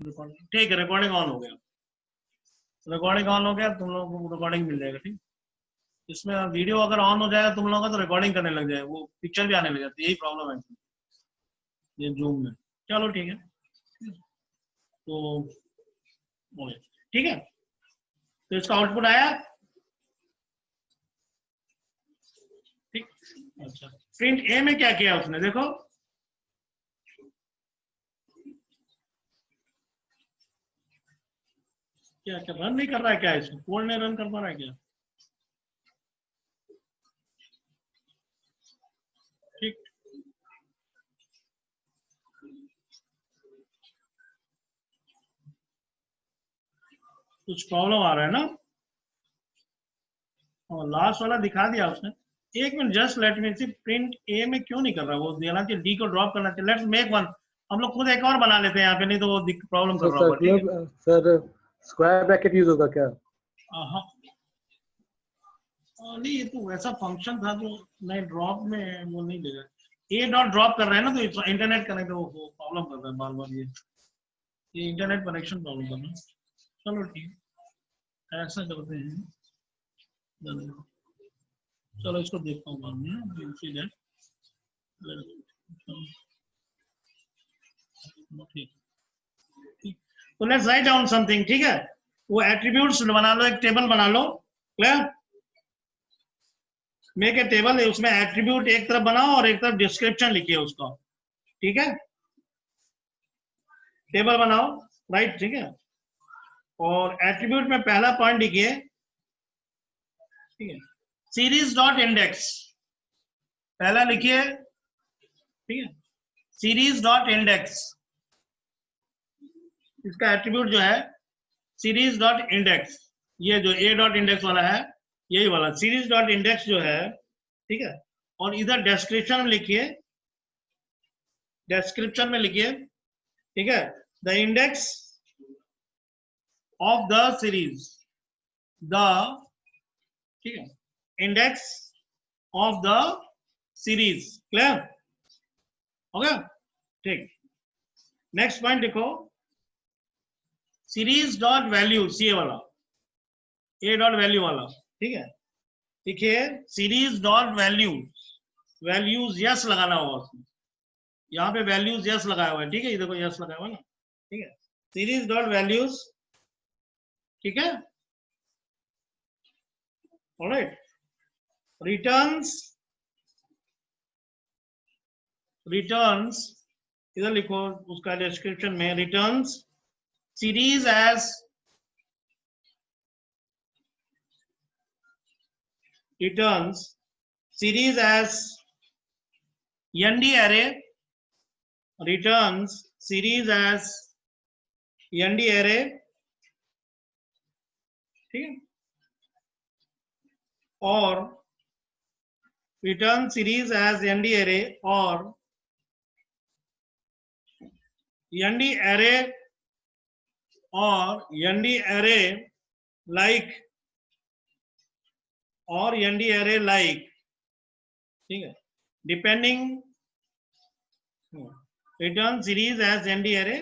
ठीक है, recording on हो गया, रिकॉर्डिंग ऑन हो गया, तुम लोगों को रिकॉर्डिंग मिल जाएगा। ठीक, इसमें वीडियो अगर ऑन हो जाएगा तुम लोगों का तो रिकॉर्डिंग करने लग जाएगा, वो पिक्चर भी आने लग जाती है, यही प्रॉब्लम है ये जूम में। चलो ठीक है, तो ठीक है, तो इसका आउटपुट आया। ठीक, अच्छा, प्रिंट ए में क्या किया उसने, देखो क्या क्या रन नहीं कर रहा है क्या, इसमें कोड नहीं रन कर पा रहा है क्या? ठीक, कुछ प्रॉब्लम आ रहा है ना, और लास्ट वाला दिखा दिया उसने। एक मिनट, जस्ट लेट मी सी, प्रिंट ए में क्यों नहीं कर रहा, वो देना चाहिए, डी को ड्रॉप करना चाहिए। लेट्स मेक वन, हम लोग खुद एक और बना लेते हैं यहाँ पे, नहीं तो वो प्रॉब्लम कर रहा होगा। ठीक है सर, स्क्वायर ब्रैकेट यूज होगा क्या? हाँ, नहीं ये तो वैसा फंक्शन था जो नहीं, ड्रॉप में वो नहीं देगा। ए डॉट ड्रॉप कर रहे हैं ना, तो इंटरनेट कनेक्ट वो प्रॉब्लम कर रहा है बार बार, ये इंटरनेट कनेक्शन प्रॉब्लम कर रहा है। चलो ठीक है, ऐसा करते हैं, चलो इसको देखता हूँ बाद में, ठीक, तो लेट्स राइट डाउन समथिंग। ठीक है, वो एट्रीब्यूट्स बना लो, एक टेबल बना लो, क्लियर, मेक ए टेबल, उसमें एट्रीब्यूट एक तरफ बनाओ और एक तरफ डिस्क्रिप्शन लिखिए उसका। ठीक है, टेबल बनाओ, राइट, ठीक है, और एट्रीब्यूट में पहला पॉइंट लिखिए, ठीक है, सीरीज डॉट इंडेक्स, पहला लिखिए, ठीक है, सीरीज डॉट इंडेक्स, इसका एट्रीब्यूट जो है सीरीज डॉट इंडेक्स, ये जो ए डॉट इंडेक्स वाला है, यही वाला सीरीज डॉट इंडेक्स जो है, ठीक है, और इधर डिस्क्रिप्शन में लिखिए, डिस्क्रिप्शन में लिखिए, ठीक है, the index of the series, the, ठीक है, index of the series, clear हो गया? ठीक, नेक्स्ट पॉइंट देखो, सीरीज डॉट वैल्यू, सी वाला, ए डॉट वैल्यू वाला, ठीक है, देखिए series dot value, values yes लगाना होगा उसमें, यहाँ पे वैल्यूज यस लगाया हुआ है, ठीक है, ये देखो यस लगाया हुआ है ना, ठीक है, सीरीज डॉट वैल्यूज, ठीक है, ऑलराइट, रिटर्न्स, रिटर्न्स इधर लिखो उसका डिस्क्रिप्शन में, returns series as, returns series as nd array, returns series as nd array, ठीक है, और return series as nd array और nd array और nd array like, और nd array like, ठीक है, depending, return series as nd array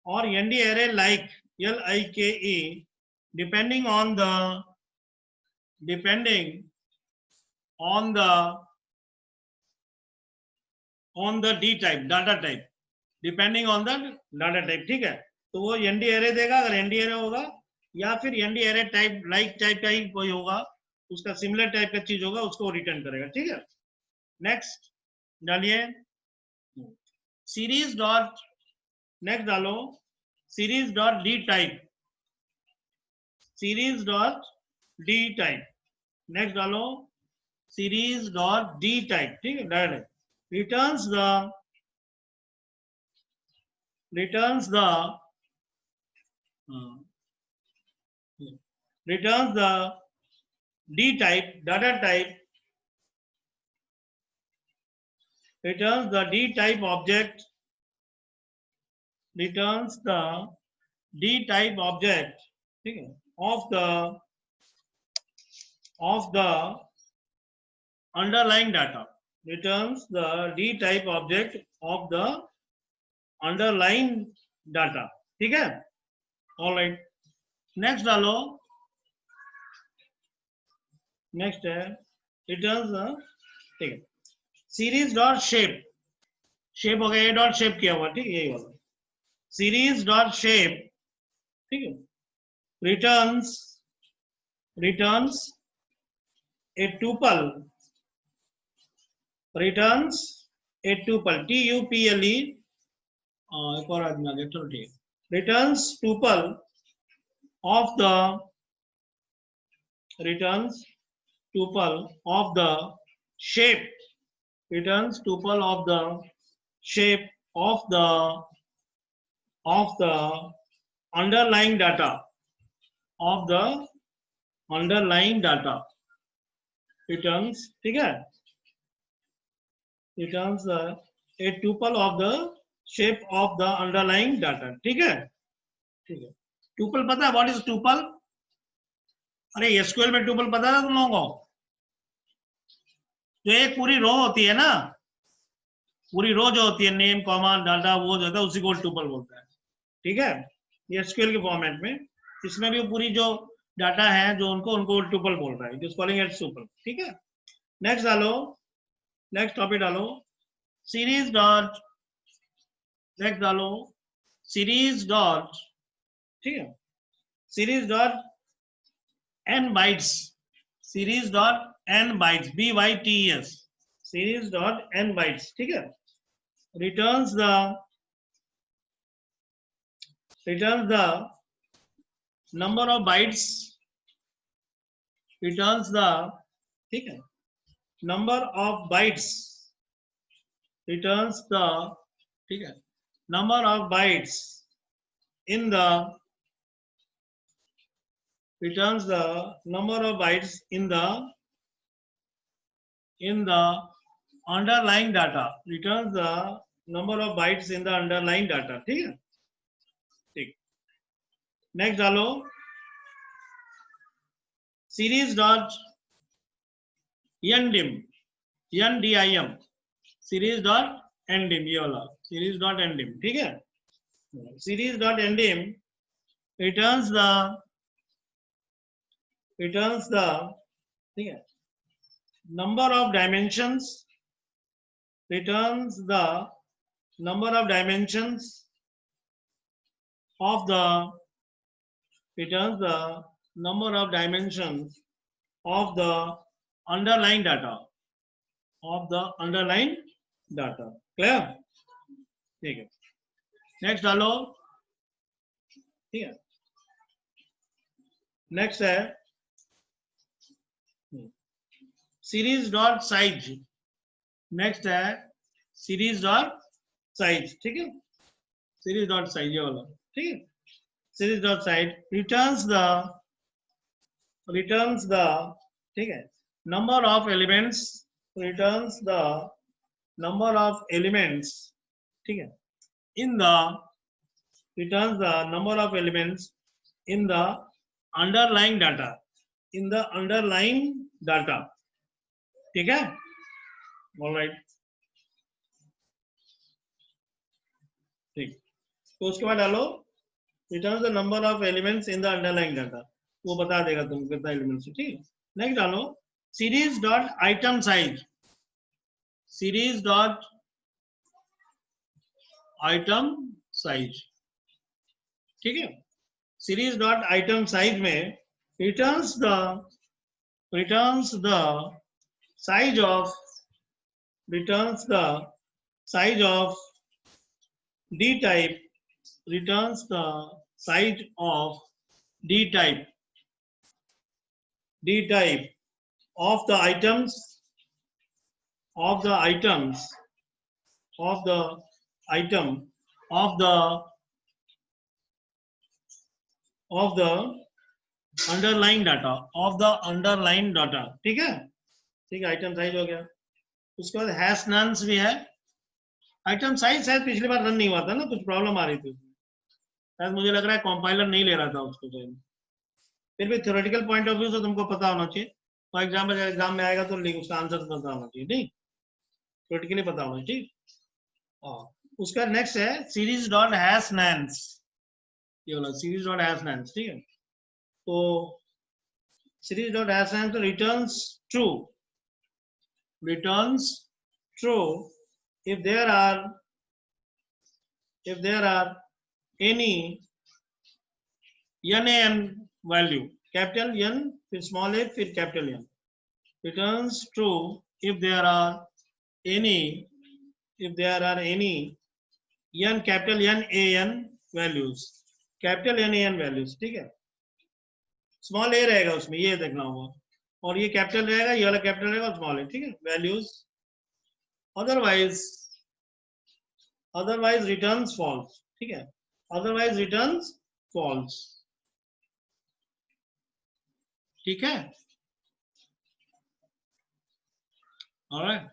और nd array like, like, depending on the, depending on the, on the d type, data type, depending on the data type, ठीक है, तो वो nd array देगा अगर nd array होगा, या फिर nd array type like type का ही कोई होगा, उसका सिमिलर टाइप का चीज होगा, उसको रिटर्न करेगा, ठीक है। नेक्स्ट डालिए सीरीज डॉट, नेक्स्ट डालो series dot D type, series dot D type, next डालो सीरीज डॉट डी टाइप, ठीक है, direct returns the, returns the, returns the d type, data type, returns the d type object, returns the d type object, ठीक है, of the underlying data, returns the d type object of the underlying data, ठीक है, alright. Next डालो, next है returns, ठीक है, series dot shape, shape हो गया, ए डॉट शेप किया हुआ, ठीक है, यही वाला सीरीज डॉट शेप, ठीक है, रिटर्न्स रिटर्न्स ए टुपल, रिटर्न्स ए टुपल, TUPLE, एक और आदमी आ गया, चलो ठीक है, returns tuple of the, returns tuple of the shape, returns tuple of the shape of the underlying data, of the underlying data, returns, ठीक है, returns a tuple of the shape of the underlying data, ठीक है, ठीक है। tuple पता है, what is tuple? अरे SQL में tuple पता है तुम लोगों को? जो एक पूरी रो होती है ना, पूरी रो जो होती है, नेम कॉमा डाटा, वो जो होता है उसी को टुपल बोलता है, ठीक है, ये एसक्यूएल के फॉर्मेट में, इसमें भी पूरी जो डाटा है जो उनको टुपल बोल रहा है, it is calling it tuple, ठीक है। नेक्स्ट डालो, नेक्स्ट टॉपिक डालो, सीरीज डॉट, नेक्स्ट डालो सीरीज डॉट, ठीक है, series dot n bytes, series dot n bytes, BYTES, series dot n bytes, ठीक है, returns the number of bytes, returns the, ठीक है, number of bytes, returns the, ठीक है, number of bytes in the, returns the number of bytes in the underlying data, returns the number of bytes in the underlying data, ठीक है, ठीक। Next डालो, series dot ndim, NDIM, series dot ndim, ये वाला series dot ndim, ठीक है, series dot ndim returns the, ठीक है, number of dimensions, returns the number of dimensions of the, returns the number of dimensions of the underlying data, of the underlying data, clear, ठीक है। Next डालो, ठीक है, next है series dot size, next है series dot size, ठीक है, series dot size ये वाला, ठीक है, series dot size returns the, ठीक है, number of elements, returns the number of elements, ठीक है, in the, returns the number of elements in the underlying data, in the underlying data, ठीक है, ऑलराइट, ठीक। तो उसके बाद डालो return the number of elements in the underlying data, वो बता देगा तुमको कितना एलिमेंट्स है, ठीक है। नेक्स्ट डालो series dot item size, series dot item size, ठीक है, सीरीज डॉट आइटम साइज में returns the size of, returns the size of D type, returns the size of D type of the items, of the items, of the item, of the underlying data, of the underlying data, ठीक है, ठीक है, item size हो गया। उसके बाद hash nuns भी है, आइटम साइज शायद पिछली बार रन नहीं हुआ था ना, कुछ प्रॉब्लम आ रही थी उसमें, शायद मुझे लग रहा है कंपाइलर नहीं ले रहा था उसको, फिर भी थ्योरेटिकल पॉइंट ऑफ व्यू से तुमको पता होना चाहिए, तो एग्जाम में आएगा तो उसका आंसर पता होना चाहिए, नहीं थ्योरेटिकली पता होना चाहिए। उसका नेक्स्ट है सीरीज डॉट हैश नन्स, ये वाला सीरीज डॉट हैश नाम, ठीक है। तो सीरीज डॉट हैश नाम तो returns true if there are any NaN value, capital N फिर स्मॉल a फिर capital N, returns true if there are any n capital N A N values, capital N A N values, ठीक है। Small a रहेगा उसमें, ये देखना होगा, और ये कैपिटल रहेगा, ये वाला कैपिटल रहेगा, स्मॉल a, ठीक है। वैल्यूज otherwise returns false, ठीक है। otherwise returns false, ठीक है। ऑलराइट,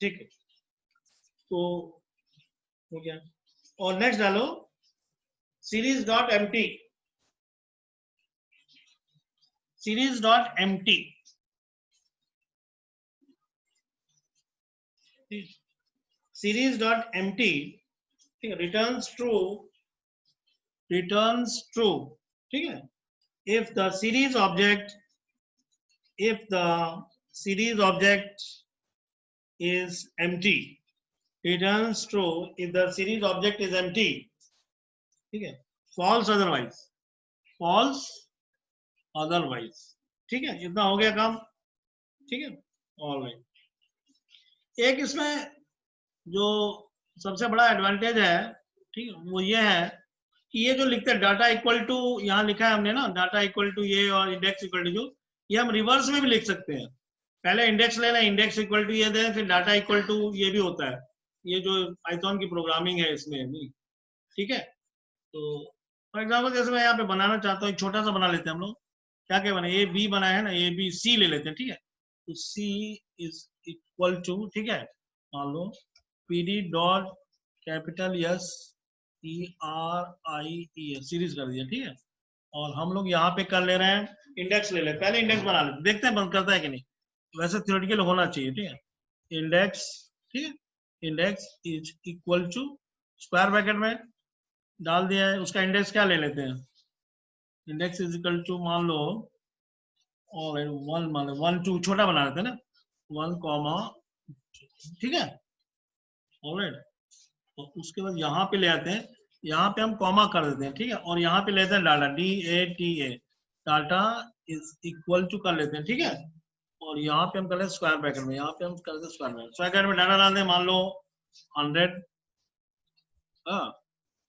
ठीक है। तो हो गया, और नेक्स्ट डालो series dot empty, series dot empty, series dot empty, ठीक है। रिटर्न्स ट्रू, ठीक है। if the series object is empty, returns true if the series object is empty, ठीक है। false otherwise, ठीक है। इतना हो गया काम, ठीक है। ऑलराइट, एक इसमें जो सबसे बड़ा एडवांटेज है, ठीक है, वो ये है कि ये जो लिखते हैं डाटा इक्वल टू, यहाँ लिखा है हमने ना, डाटा इक्वल टू ये और इंडेक्स इक्वल टू जो, ये हम रिवर्स में भी लिख सकते हैं। पहले इंडेक्स लेना, इंडेक्स इक्वल टू ये दें, फिर डाटा इक्वल टू ये भी होता है। ये जो पाइथन की प्रोग्रामिंग है इसमें भी, ठीक है। तो फॉर एग्जाम्पल जैसे मैं यहाँ पे बनाना चाहता हूँ, एक छोटा सा बना लेते हैं हम लोग। क्या क्या बना, ए बी बना है ना, ए बी सी ले लेते हैं, ठीक है। तो सी इज इक्वल टू, ठीक है, मान लो P D dot capital S ERIES series कर दिया, ठीक है। और हम लोग यहाँ पे कर ले रहे हैं, इंडेक्स ले ले, पहले इंडेक्स बना लेते, देखते हैं बंद करता है कि नहीं। वैसे थ्योरेटिकल होना चाहिए, ठीक है। इंडेक्स, ठीक है, index is equal to square bracket में डाल दिया है, उसका इंडेक्स क्या ले लेते हैं, इंडेक्स इज इक्वल टू मान लो, और 1 मान लो, 1 2 छोटा बना लेते हैं ना, 1, ठीक है। ऑलराइट, तो उसके बाद यहाँ पे ले आते हैं, यहाँ पे हम कॉमा कर देते हैं, ठीक है। और यहाँ पे लेते हैं data DATA, data is equal to कर लेते हैं, ठीक है। और यहाँ पे हम कर लेते हैं स्क्वायर ब्रैकेट में, यहाँ पे हम कर देते हैं स्क्वायर ब्रैकेट में डाटा डाल दें, मान लो 100,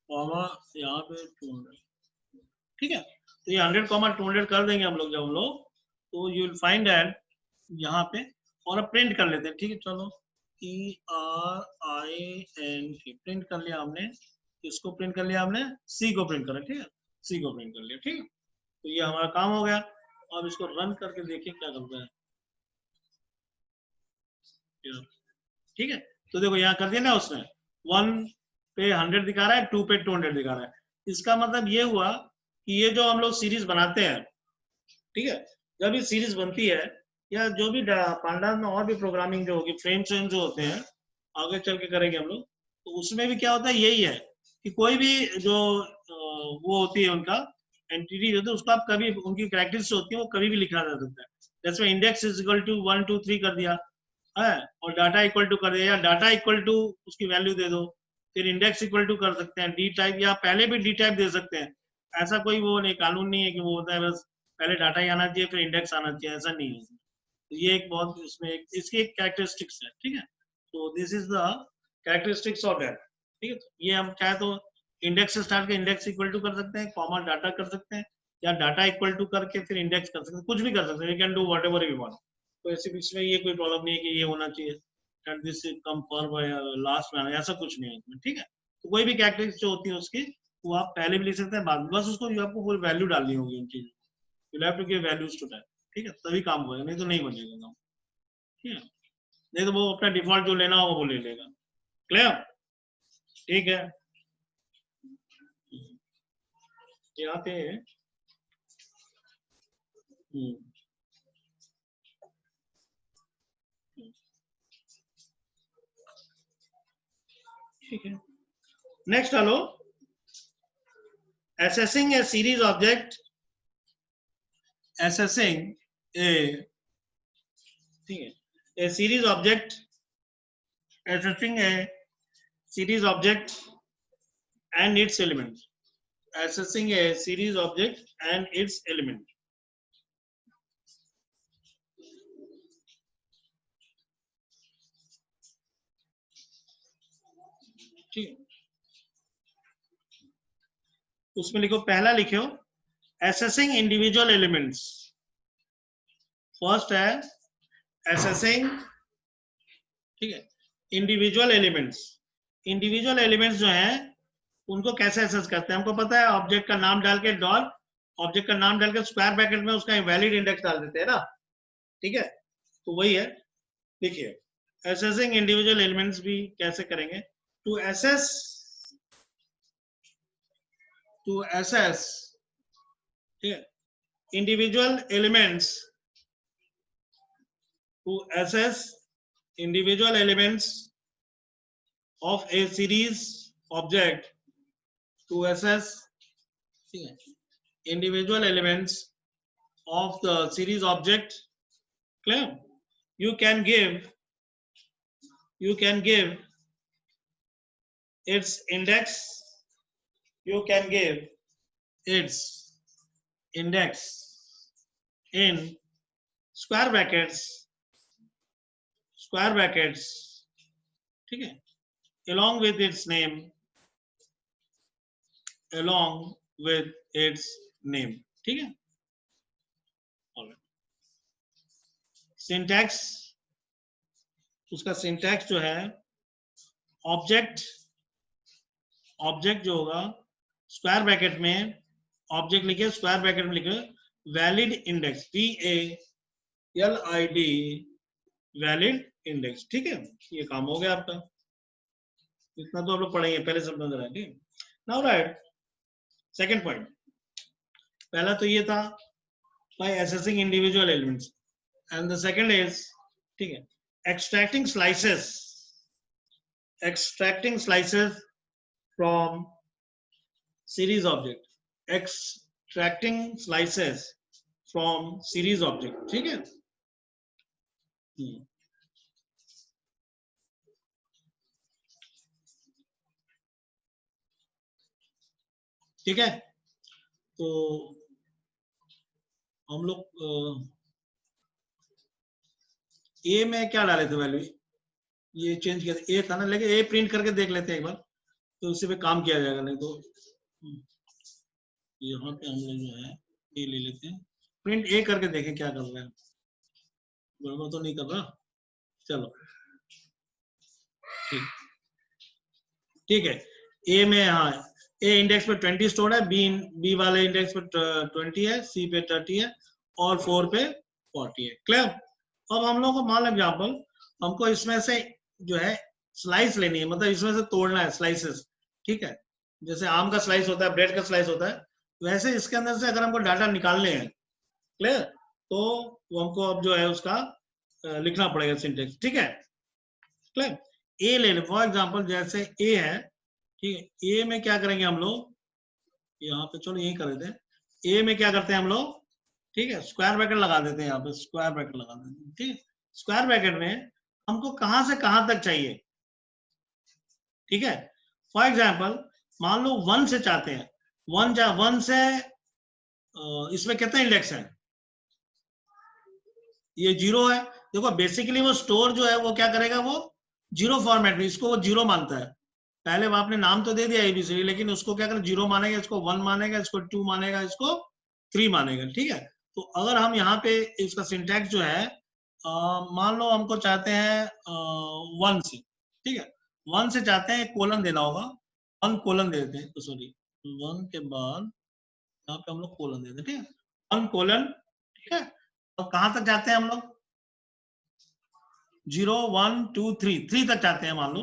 कॉमा यहाँ पे 200, ठीक है। तो ये 100, 200 कर देंगे हम लोग, जब हम लोग, तो यू विल फाइंड दैट यहाँ पे, और अब प्रिंट कर लेते हैं, ठीक है। चलो ERINT प्रिंट कर लिया हमने, इसको प्रिंट कर लिया हमने, सी को प्रिंट करा, ठीक है, सी को प्रिंट कर लिया, ठीक है। तो ये हमारा काम हो गया। अब इसको रन करके देखिए क्या करता है, ठीक है। तो देखो यहाँ कर दिया ना उसने, 1 पे 100 दिखा रहा है, 2 पे 200 दिखा रहा है। इसका मतलब ये हुआ कि ये जो हम लोग सीरीज बनाते हैं, ठीक है, जब ये सीरीज बनती है, या जो भी पांडास में और भी प्रोग्रामिंग जो होगी, फ्रेम चेंज जो होते हैं, आगे चल के करेंगे हम लोग, तो उसमें भी क्या होता है, यही है कि कोई भी जो वो होती है उनका एंटिटी होती है, उसको आप कभी, उनकी कैरेक्टरिस्टिक्स होती है, वो कभी भी लिखा जा सकता है। जैसे इंडेक्स इज इक्वल टू 1 2 3 कर दिया है, और डाटा इक्वल टू कर दिया, या डाटा इक्वल टू उसकी वैल्यू दे दो, फिर इंडेक्स इक्वल टू कर सकते हैं, डी टाइप, या पहले भी डी टाइप दे सकते हैं। ऐसा कोई वो नहीं, कानून नहीं है कि वो होता है बस पहले डाटा ही आना चाहिए फिर इंडेक्स आना चाहिए, ऐसा नहीं है। तो ये एक बहुत इसमें इसकी एक कैरेक्टरिस्टिक्स है, ठीक है। तो this is the characteristics of that, ठीक है। तो ये हम चाहे तो इंडेक्स से स्टार्ट कर इंडेक्स इक्वल टू कर सकते हैं, कॉमा डाटा कर सकते हैं, या डाटा इक्वल टू करके फिर इंडेक्स कर सकते हैं, कुछ भी कर सकते हैं, we can do whatever we want. तो ऐसे इसमें ये कोई प्रॉब्लम नहीं है कि ये होना चाहिए and this come for last में, ऐसा कुछ नहीं है इसमें, ठीक है। तो कोई भी कैरेक्टरिस्टिक्स जो होती है उसकी, वो आप पहले भी लिख सकते हैं, बाद में बस उसको आपको कोई वैल्यू डालनी होगी उन चीजों, you have to give values to that, ठीक है, तभी काम होगा, नहीं तो नहीं बनेगा काम, ठीक है। नहीं तो वो अपना डिफॉल्ट जो लेना हो वो ले लेगा। क्लियर, ठीक है। यहाँ पे ठीक है, नेक्स्ट डालो assessing a series object, assessing a, ठीक है, a series object, assessing a series object and its element, assessing a series object and its element. ठीक, उसमें लिखो, पहला लिखो assessing individual elements. फर्स्ट है assessing, ठीक है, इंडिविजुअल एलिमेंट्स. इंडिविजुअल एलिमेंट्स जो हैं उनको कैसे एसेस करते हैं, हमको पता है, ऑब्जेक्ट का नाम डाल के डॉट, ऑब्जेक्ट का नाम डाल के स्क्वायर ब्रैकेट में उसका वैलिड इंडेक्स डाल देते हैं ना, ठीक है, तो वही है. देखिए एसेसिंग इंडिविजुअल एलिमेंट्स भी कैसे करेंगे. टू एसेस, ठीक है, individual elements, to assess individual elements of a series object, to assess individual elements of the series object. Clear? You can give its index, you can give its index in square brackets, ठीक है, along with its name, ठीक है. Syntax, उसका syntax जो है, object जो होगा square bracket में, ऑब्जेक्ट लिखे, स्क्वायर ब्रैकेट में लिखे valid index, VALID, valid index. ठीक है, ये काम हो गया आपका. इतना तो आप लोग पढ़ेंगे, पहले समझ रहे हैं. ठीक, नाउ राइट सेकंड पॉइंट. पहला तो ये था by accessing individual elements, and the second is, ठीक है, extracting slices from series object, ठीक है. ठीक है, तो हम लोग ए में क्या डाले थे वैल्यू, ये चेंज किया, ए था ना, लेकिन ए प्रिंट करके देख लेते हैं एक बार, तो उसी पे काम किया जाएगा. नहीं तो यहाँ पे हम लोग जो है ए ले लेते हैं, प्रिंट ए करके देखें क्या कर रहा है, बराबर तो नहीं कर रहा. चलो ठीक है. ए में, हाँ, ए इंडेक्स पे 20 स्टोर है, बी वाले इंडेक्स पे 20 है, सी पे 30 है और 4 पे 40 है. क्लियर? अब हम लोग को मान लो एग्जाम्पल, हमको इसमें से जो है स्लाइस लेनी है, मतलब इसमें से तोड़ना है स्लाइसेस. ठीक है, जैसे आम का स्लाइस होता है, ब्रेड का स्लाइस होता है, वैसे इसके अंदर से अगर हमको डाटा निकालने हैं, क्लियर, तो हमको अब जो है उसका लिखना पड़ेगा सिंटेक्स. ठीक है, क्लियर. ए ले ले फॉर एग्जाम्पल, जैसे ए है, ठीक है, ए में क्या करेंगे हम लोग, यहाँ पे चलो यही कर देते हैं. ए में क्या करते हैं हम लोग, ठीक है, स्क्वायर ब्रैकेट लगा देते हैं, यहाँ पे स्क्वायर ब्रैकेट लगा देते हैं. ठीक है, स्क्वायर ब्रैकेट में हमको कहां से कहां तक चाहिए. ठीक है, फॉर एग्जाम्पल मान लो 1 से चाहते हैं, 1 से इसमें कितने इंडेक्स हैं, ये 0 है. देखो बेसिकली वो स्टोर जो है वो क्या करेगा, वो 0 फॉर्मेट में, इसको वो 0 मानता है. पहले वो आपने नाम तो दे दिया एबीसीडी, लेकिन उसको क्या करें, 0 मानेगा, इसको 1 मानेगा, इसको 2 मानेगा, इसको 3 मानेगा. ठीक है, तो अगर हम यहाँ पे इसका सिंटैक्स जो है, मान लो हमको चाहते हैं 1 से, ठीक है, 1 से चाहते हैं, कोलन देना होगा, 1 कोलन दे देते हैं, तो सॉरी 1 के बाद यहाँ पे हम लोग कोलन देते हैं. ठीक है, 1 कोलन. ठीक है, तो कहां तक जाते हैं हम लोग, 0 1 2 3 तक चाहते हैं, मान लो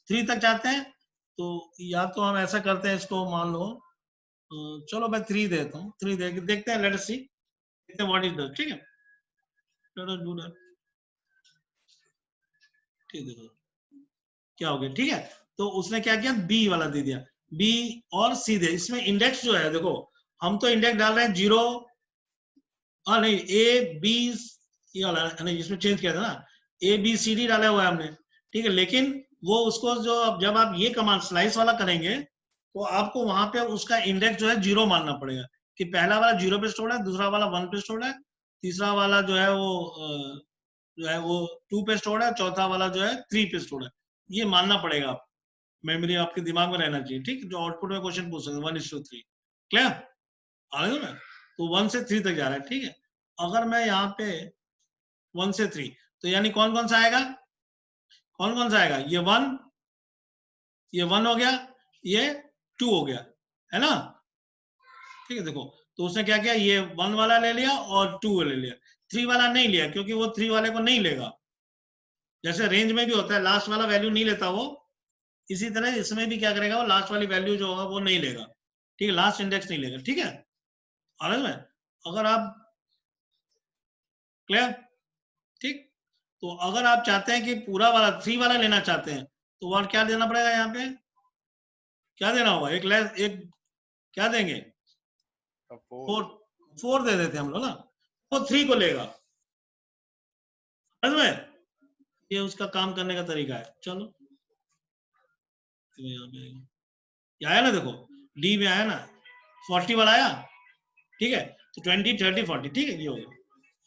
3 तक चाहते हैं. तो या तो हम ऐसा करते हैं, इसको मान लो, चलो मैं 3 देता हूँ, 3 दे के देखते हैं, let us see what is that. ठीक है, लेट अस डू दैट. ठीक है, क्या हो गया. ठीक है, तो उसने क्या किया, बी वाला दे दिया. बी और सी दे। इसमें इंडेक्स जो है देखो, हम तो इंडेक्स डाल रहे हैं 0, हाँ नहीं ए बी, ये वाला नहीं, इसमें चेंज किया था ना, ए बी सी डी डाला हुआ है हमने, ठीक है। लेकिन वो उसको जो जब आप ये कमांड स्लाइस वाला करेंगे तो आपको वहां पे उसका इंडेक्स जो है 0 मानना पड़ेगा, कि पहला वाला 0 पे स्टोर्ड है, दूसरा वाला 1 पे स्टोर्ड है, तीसरा वाला जो है वो 2 पे स्टोर्ड है, चौथा वाला जो है 3 पे स्टोर्ड है। ये मानना पड़ेगा आप, मेमोरी आपके दिमाग में रहना चाहिए, ठीक। जो आउटपुट में क्वेश्चन पूछ सकते 1:3, क्लियर आ रहा है ना। तो 1 से 3 तक जा रहा है, ठीक है। अगर मैं यहाँ पे 1 से 3, तो यानी कौन कौन सा आएगा, कौन कौन सा आएगा, ये 1 हो गया, ये 2 हो गया, है ना, ठीक है। देखो तो उसने क्या किया, ये 1 वाला ले लिया और 2 ले लिया, 3 वाला नहीं लिया, क्योंकि वो 3 वाले को नहीं लेगा। जैसे रेंज में भी होता है, लास्ट वाला वैल्यू नहीं लेता वो, इसी तरह इसमें भी क्या करेगा, वो लास्ट वाली वैल्यू जो होगा वो नहीं लेगा, ठीक है, लास्ट इंडेक्स नहीं लेगा, ठीक है। समझ में, अगर आप क्लियर, ठीक। तो अगर आप चाहते हैं कि पूरा वाला 3 वाला लेना चाहते हैं, तो और क्या देना पड़ेगा, यहाँ पे क्या देना होगा, एक क्या देंगे, 4 दे देते हम लोग ना, वो 3 को लेगा, समझ में। ये उसका काम करने का तरीका है। चलो ये आया ना, देखो डी में आया ना, 40 वाला आया, ठीक है। तो 20 30 40, ठीक है, ये हो गया,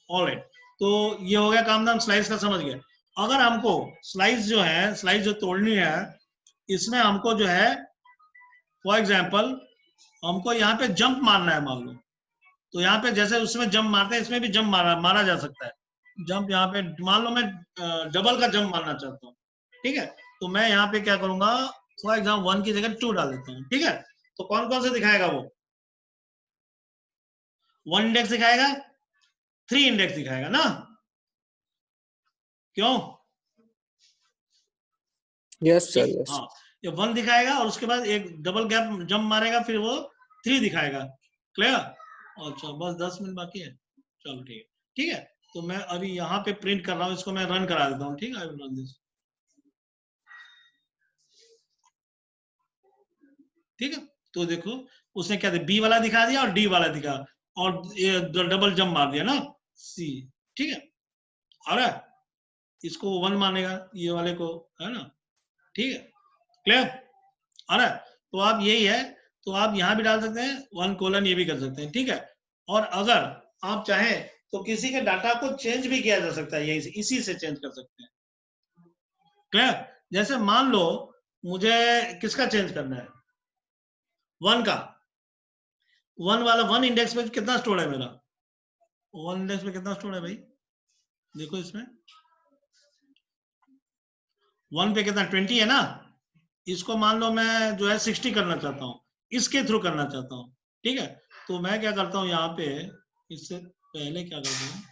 ऑलराइट। तो ये हो गया काम, नाम स्लाइस का समझ गए। अगर हमको स्लाइस जो है, स्लाइस जो तोड़नी है, इसमें हमको जो है फॉर एग्जाम्पल हमको यहाँ पे जंप मारना है, मान लो, तो यहाँ पे जैसे उसमें जंप मारते हैं, इसमें भी जंप मारा जा सकता है। जंप यहाँ पे मान लो मैं डबल का जंप मारना चाहता हूँ, ठीक है। तो मैं यहाँ पे क्या करूंगा, फॉर एग्जाम्पल 1 की जगह 2 डाल देता हूँ, ठीक है। तो कौन कौन से दिखाएगा वो, 1 इंडेक्स दिखाएगा, 3 इंडेक्स दिखाएगा ना, क्यों, यस सर, यस। हाँ, ये 1 दिखाएगा और उसके बाद एक डबल गैप जंप मारेगा, फिर वो 3 दिखाएगा, क्लियर। अच्छा बस 10 मिनट बाकी है, चलो ठीक है, ठीक है। तो मैं अभी यहाँ पे प्रिंट कर रहा हूँ, इसको मैं रन करा देता हूँ, ठीक है। आई विल रन दिस, ठीक है। तो देखो उसने क्या दिया, बी वाला दिखा दिया और डी वाला दिखा, और डबल जंप मार दिया ना, सी, ठीक है। आ रहा है, इसको 1 मानेगा, ये वाले को, है ना, ठीक है, क्लियर आ रहा है। तो आप यही है, तो आप यहाँ भी डाल सकते हैं 1 ये भी कर सकते हैं, ठीक है। और अगर आप चाहें तो किसी के डाटा को चेंज भी किया जा सकता है, यही से, इसी से चेंज कर सकते हैं, क्लियर। जैसे मान लो मुझे किसका चेंज करना है, 1 का, 1 वाला 1 इंडेक्स में कितना स्टोर है मेरा, 1 इंडेक्स में कितना स्टोर है भाई, देखो इसमें 1 पे कितना 20 है ना, इसको मान लो मैं जो है 60 करना चाहता हूँ, इसके थ्रू करना चाहता हूँ, ठीक है। तो मैं क्या करता हूँ, यहाँ पे इससे पहले क्या करता हूँ,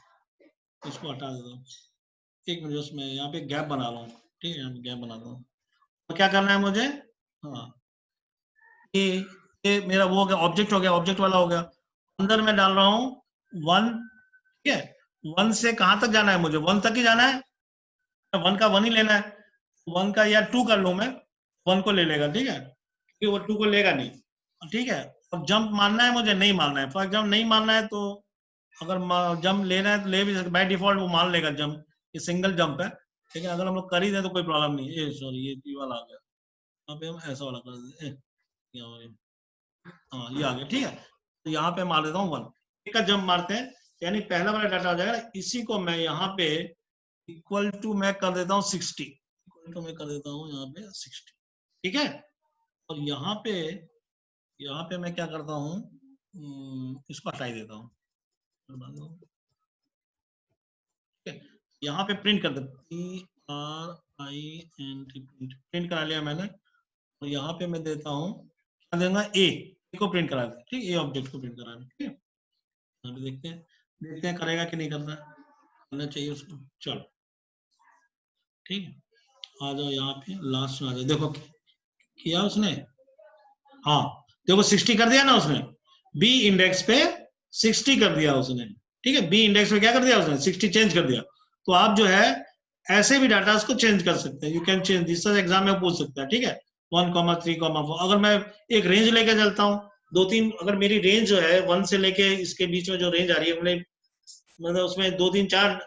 इसको हटा देता हूँ, 1 मिनट, उसमें यहाँ पे गैप बना रहा हूँ, ठीक है, गैप बनाता हूँ। तो क्या करना है मुझे, हाँ, ये मेरा वो हो गया, ऑब्जेक्ट हो गया, ऑब्जेक्ट वाला हो गया। अंदर मैं डाल रहा हूँ 1, ठीक है। 1 से कहां तक जाना है मुझे, 1 तक ही जाना है, 1 का 1 ही लेना है, 1 का या 2 कर लूं मैं, 1 को ले लेगा, ठीक है, क्योंकि वो 2 को लेगा नहीं, ठीक है। अब जंप मारना है मुझे, नहीं मारना है, फॉर एग्जाम्पल नहीं मारना है, तो अगर जंप लेना है तो ले भी सकते, बाय डिफॉल्ट वो मान लेगा जंप, ये सिंगल जंप है, लेकिन अगर हम लोग कर ही दें तो कोई प्रॉब्लम नहीं है। सॉरी, ये वाला आ गया, यहाँ पे हम ऐसा वाला कर देते, हाँ ये आ गया, ठीक है। तो यहाँ पे मार देता हूँ 1, एक का जंप मारते हैं, यानी पहला वाला डाटा हो जाएगा। इसी को मैं यहाँ पे इक्वल टू मैं कर देता हूँ 60, इक्वल टू मैं कर देता हूँ यहाँ पे 60, ठीक है। और यहाँ पे मैं क्या करता हूँ, इसको हटाई देता हूँ, ठीक है। यहाँ पे प्रिंट कर देता हूँ, प्रिंट करा लिया मैंने, और यहाँ पे मैं देता हूँ, क्या देगा, ए को प्रिंट करा दें, ठीक है, ए ऑब्जेक्ट को प्रिंट करा दें, ठीक है। यहाँ पे देखते हैं करेगा कि नहीं करता, करना चाहिए उसको, चलो ठीक है। आ जाओ यहाँ पे लास्ट में आ जाओ, देखो किया उसने, हाँ देखो 60 कर दिया ना उसने, बी इंडेक्स पे 60 कर दिया उसने, ठीक है। बी इंडेक्स पे क्या कर दिया उसने, 60 चेंज कर दिया। तो आप जो है ऐसे भी डाटा को चेंज कर सकते हैं, you can change this, exam में पूछ सकता है, ठीक है। 1,3,4। अगर मैं एक रेंज लेके चलता हूँ, 2-3, अगर मेरी रेंज जो है 1 से लेके इसके बीच में जो रेंज आ रही है, मतलब उसमें 2-3-4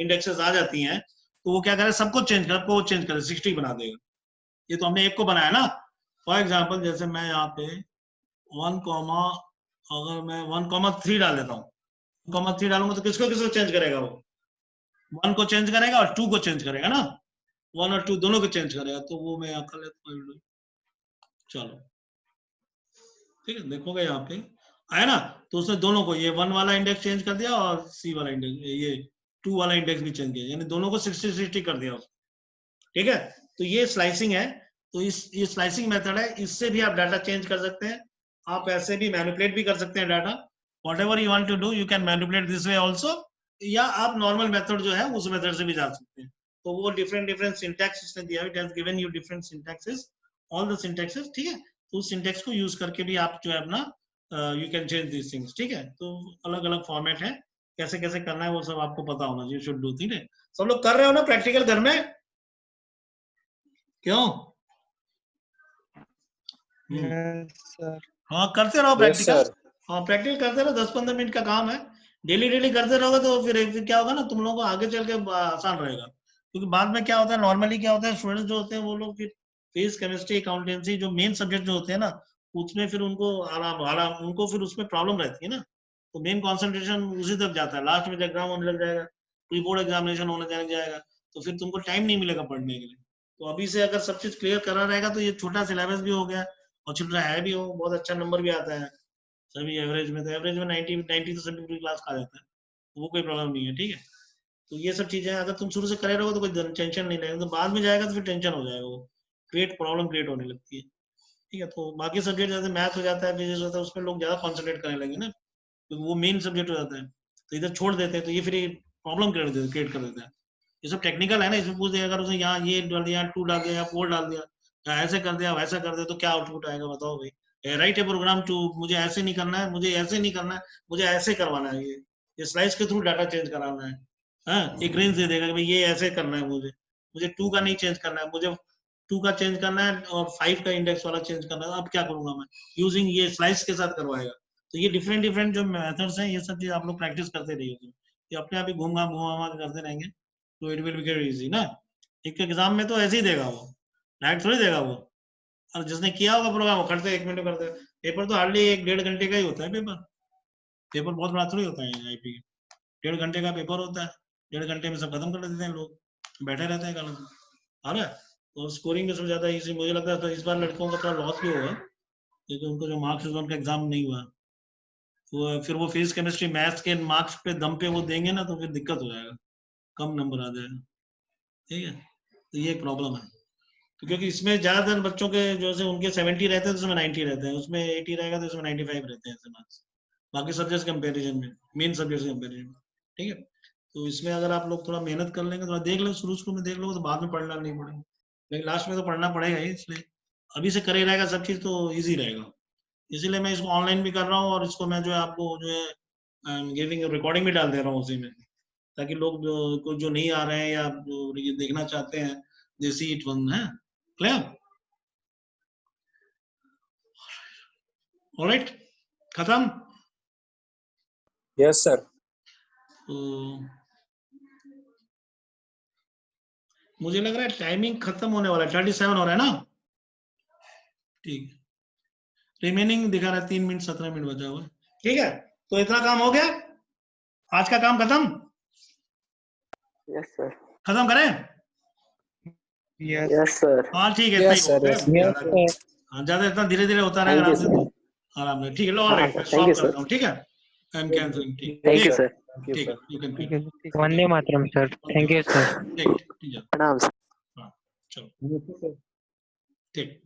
इंडेक्सेस आ जाती हैं, तो वो क्या करे, सबको चेंज करे 60 बना देगा। ये तो हमने एक को बनाया ना। फॉर एग्जाम्पल जैसे मैं यहाँ पे 1, अगर मैं 1,3 डाल देता हूँ, 1,3 डालूंगा तो किसको किसको चेंज करेगा? वो 1 को चेंज करेगा और 2 को चेंज करेगा ना, 1 और 2 दोनों को चेंज करेगा। तो वो मैं यहाँ कर लेता हूँ, चलो ठीक है, देखोगे यहाँ पे आया ना, तो उसने दोनों को, ये 1 वाला इंडेक्स चेंज कर दिया और C वाला इंडेक्स, ये 2 वाला इंडेक्स भी चेंज किया, यानी दोनों को 60-60 कर दिया उसने। ठीक है, तो ये स्लाइसिंग है। तो ये स्लाइसिंग मेथड है, इससे भी आप डाटा चेंज कर सकते हैं। आप ऐसे भी मैनिपुलेट भी कर सकते हैं data, whatever you want to do you can manipulate this way also, या आप नॉर्मल मेथड जो है उस मेथड से भी जा सकते हैं। तो वो डिफरेंट सिंटैक्स इसने दिया, it has given you different syntaxes, all the syntaxes. ठीक है, तो उस सिंटैक्स को यूज करके भी आप जो है अपना you can change this things. ठीक है, तो अलग अलग फॉर्मेट है, कैसे कैसे करना है वो सब आपको पता होना चाहिए, शुड डू। ठीक है, सब लोग कर रहे हो ना प्रैक्टिकल घर में? क्यों? सर हाँ, करते रहो प्रैक्टिकल। हाँ, प्रैक्टिकल करते रहो, 10-15 मिनट का काम है, डेली करते रहोगे तो फिर क्या होगा ना, तुम लोगों को आगे चल के आसान रहेगा। क्योंकि बाद में क्या होता है, नॉर्मली क्या होता है, स्टूडेंट्स जो होते हैं वो लोग फिर फिजिक्स, केमिस्ट्री, अकाउंटेंसी जो मेन सब्जेक्ट जो होते हैं ना, उसमें फिर उनको उनको फिर उसमें प्रॉब्लम रहती है ना, तो मेन कॉन्सेंट्रेशन उसी तरफ जाता है। लास्ट में एग्जाम होने लग जाएगा, प्री बोर्ड एग्जामिनेशन होने जाएगा, तो फिर तुमको टाइम नहीं मिलेगा पढ़ने के लिए। तो अभी से अगर सब चीज क्लियर करा रहेगा तो ये छोटा सिलेबस भी हो गया, और चिल्ड्रा है भी हो, बहुत अच्छा नंबर भी आता है सभी एवरेज में। तो एवरेज में 90 तो सभी पूरी क्लास का जाता है, तो वो कोई प्रॉब्लम नहीं है। ठीक है, तो ये सब चीजें अगर तुम शुरू से करे रहोगे तो कोई टेंशन नहीं लगेगा, तो बाद में जाएगा तो फिर टेंशन हो जाएगा, वो प्रॉब्लम क्रिएट होने लगती है। ठीक है, तो बाकी सब्जेक्ट जैसे मैथ हो जाता है, फिजिक्स होता है, उसमें लोग ज्यादा कॉन्सेंट्रेट करने लगे ना, क्योंकि वो मेन सब्जेक्ट हो जाता है, तो इधर छोड़ देते हैं, तो ये फिर प्रॉब्लम क्रिएट कर देता है। ये सब टेक्निकल है ना, इसमें पूछ दिया अगर उसने यहाँ ये डाल दिया, 2 डाल दिया, 4 डाल दिया, या ऐसे कर दिया, वैसा कर दिया, तो क्या आउटपुट आएगा बताओ भाई। राइट ए प्रोग्राम टू, मुझे ऐसे नहीं करना है, मुझे ऐसे नहीं करना है, मुझे ऐसे करवाना है, ये स्लाइस के थ्रू डाटा चेंज कराना है। हाँ, एक रेंज दे देगा कि भाई ये ऐसे करना है, मुझे 2 का नहीं चेंज करना है, मुझे 2 का चेंज करना है और 5 का इंडेक्स वाला चेंज करना है। अब क्या करूंगा मैं, यूजिंग ये स्लाइस के साथ करवाएगा। तो ये डिफरेंट जो मेथड्स हैं, ये सब चीज आप लोग प्रैक्टिस करते रहिए, ये अपने आप ही घूम घाम करते रहेंगे, तो it will be gate easy ना। एक एग्जाम में तो ऐसे ही देगा वो, डायरेक्ट थोड़ी देगा वो, और जिसने किया होगा प्रोग्राम वो करते 1 मिनट में करते। पेपर तो हार्डली 1-1.5 घंटे का ही होता है, पेपर बहुत बड़ा थोड़ी होता है आईपी का, 1.5 घंटे का पेपर होता है, 1.5 घंटे में सब खत्म कर देते हैं लोग, बैठे रहते हैं कल है ना। और स्कोरिंग में सबसे ज्यादा इसी मुझे लगता है, तो इस बार लड़कों का थोड़ा लॉस भी होगा, क्योंकि उनको जो मार्क्स उनका एग्जाम नहीं हुआ, तो फिर वो फिजिक्स केमिस्ट्री मैथ्स के मार्क्स पे दम पे वो देंगे ना, तो फिर दिक्कत हो जाएगा, कम नंबर आ जाएगा। ठीक है, तो ये एक प्रॉब्लम है। तो क्योंकि इसमें ज्यादातर बच्चों के जो से उनके 70 रहते हैं, तो उसमें 90 रहते हैं, उसमें 80 रहेगा तो उसमें 95 रहते हैं ऐसे मार्क्स, बाकी सब्जेक्ट कंपेरिजन में, मेन सब्जेक्ट कंपेरिजन में। ठीक है, तो इसमें अगर आप लोग थोड़ा मेहनत कर लेंगे, थोड़ा देख लो, शुरू में देख लो, तो बाद में पढ़ना नहीं पड़ेगा, लेकिन लास्ट में तो पढ़ना पड़ेगा ही, इसलिए अभी से करे रहेगा सब चीज तो ईजी रहेगा। इसीलिए मैं इसको ऑनलाइन भी कर रहा हूँ, और इसको मैं जो है आपको जो है गिविंग रिकॉर्डिंग भी डाल दे रहा हूँ उसी में, ताकि लोग जो नहीं आ रहे हैं या जो ये देखना चाहते हैं, दे सी इट वन है। क्लियर? ऑलराइट, खत्म? Yes sir. तो मुझे लग रहा है टाइमिंग खत्म होने वाला है, 37 हो रहा है ना। ठीक है, रिमेनिंग दिखा रहा है 3 मिनट 17 मिनट बचा हुआ है। ठीक है, तो इतना काम हो गया, आज का काम खत्म। Yes sir. खत्म करें? Yes sir. हाँ ठीक है, यस सर। हाँ, ज्यादा इतना धीरे धीरे होता रहेगा, आराम से, आराम से। ठीक है, लो ऑलराइट, मैं स्टॉप करता हूँ। ठीक है, आई एम कैंसलिंग। ठीक है सर, ठीक है, you can. Vande Mataram sir, thank you sir. ठीक है, प्रणाम सर। हाँ चलो, ठीक।